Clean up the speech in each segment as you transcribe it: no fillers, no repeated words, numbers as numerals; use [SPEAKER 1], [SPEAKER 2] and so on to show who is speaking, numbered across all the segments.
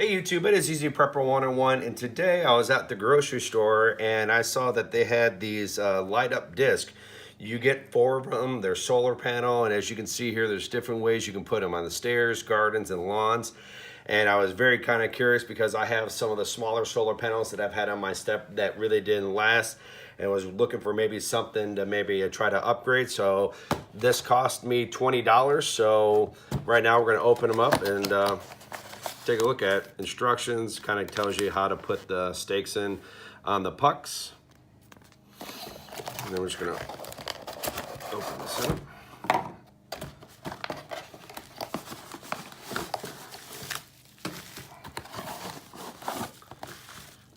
[SPEAKER 1] Hey YouTube, it is Easy Prepper 101, and today I was at the grocery store and I saw that they had these light up discs. You get 4 of them, they're solar panel, and as you can see here, there's different ways you can put them on the stairs, gardens, and lawns. And I was very kind of curious because I have some of the smaller solar panels that I've had on my step that really didn't last, and was looking for maybe something to maybe try to upgrade. So this cost me $20. So right now we're going to open them up and take a look at instructions. Kind of tells you how to put the stakes in on the pucks. And then we're just gonna open this up.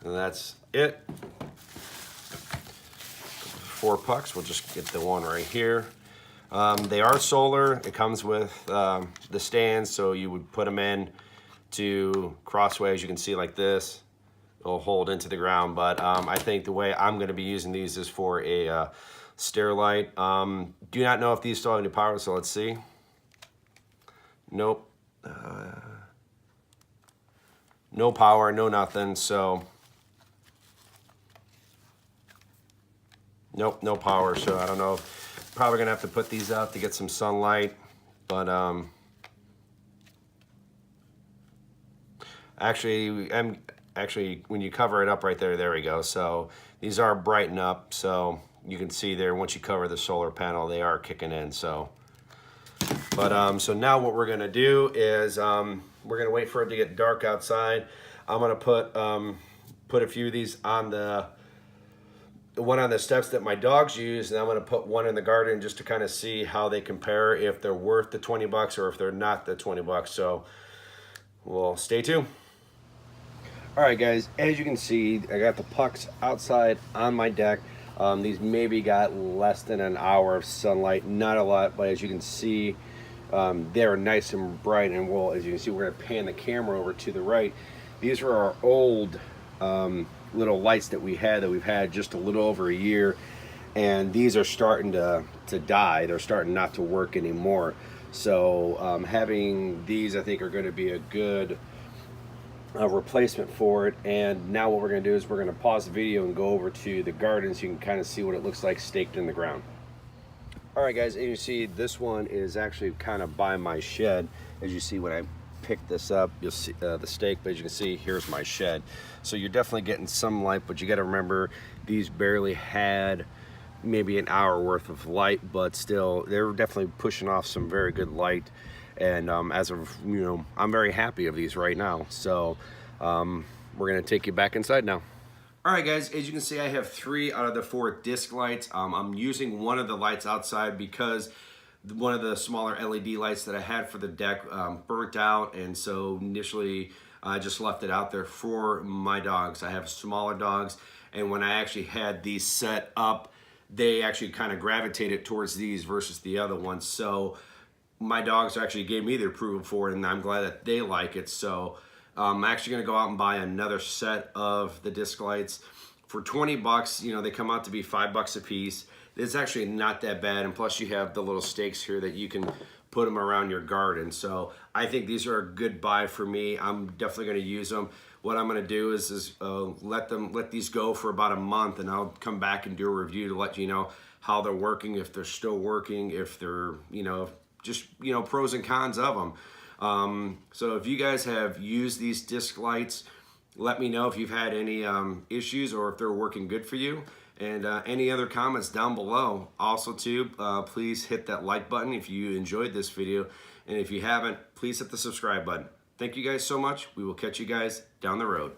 [SPEAKER 1] And that's it. 4 pucks, we'll just get the one right here. They are solar. It comes with the stands, so you would put them in to crossways. You can see like this, it'll hold into the ground, but I think the way I'm going to be using these is for a stair light. Do not know if these still have any power, so let's see. Nope. No power, no nothing, so nope, no power. So I don't know, probably gonna have to put these out to get some sunlight, but actually when you cover it up right there we go. So these are brighten up, so you can see there once you cover the solar panel, they are kicking in. So but so now what we're gonna do is we're gonna wait for it to get dark outside. I'm gonna put a few of these on the one on the steps that my dogs use, and I'm gonna put one in the garden just to kind of see how they compare, if they're worth the 20 bucks or if they're not the 20 bucks. So we'll stay tuned. All right guys, as you can see, I got the pucks outside on my deck. These maybe got less than an hour of sunlight, not a lot, but as you can see, they're nice and bright. And well, as you can see, we're gonna pan the camera over to the right. These are our old little lights that we've had just a little over a year, and these are starting to die. They're starting not to work anymore. So having these, I think, are going to be a good replacement for it. And now what we're going to do is we're going to pause the video and go over to the garden so you can kind of see what it looks like staked in the ground. All right guys, and you see this one is actually kind of by my shed. As you see when I pick this up, you'll see the stake, but as you can see, here's my shed. So you're definitely getting some light, but you got to remember these barely had maybe an hour worth of light, but still they're definitely pushing off some very good light. And as of, you know, I'm very happy of these right now. So we're gonna take you back inside now. All right guys, as you can see, I have 3 out of the 4 disc lights. I'm using one of the lights outside because one of the smaller LED lights that I had for the deck burnt out, and so initially I just left it out there for my dogs. I have smaller dogs, and when I actually had these set up, they actually kind of gravitated towards these versus the other ones. So my dogs actually gave me the approval for it, and I'm glad that they like it. So I'm actually gonna go out and buy another set of the disc lights for 20 bucks. You know, they come out to be $5 a piece. It's actually not that bad, and plus you have the little stakes here that you can put them around your garden. So I think these are a good buy for me. I'm definitely going to use them. What I'm going to do is let these go for about a month, and I'll come back and do a review to let you know how they're working, if they're still working, if they're, you know, just, you know, pros and cons of them. So if you guys have used these disc lights, let me know if you've had any issues or if they're working good for you. And any other comments down below. Also too, please hit that like button if you enjoyed this video, and if you haven't, please hit the subscribe button. Thank you guys so much. We will catch you guys down the road.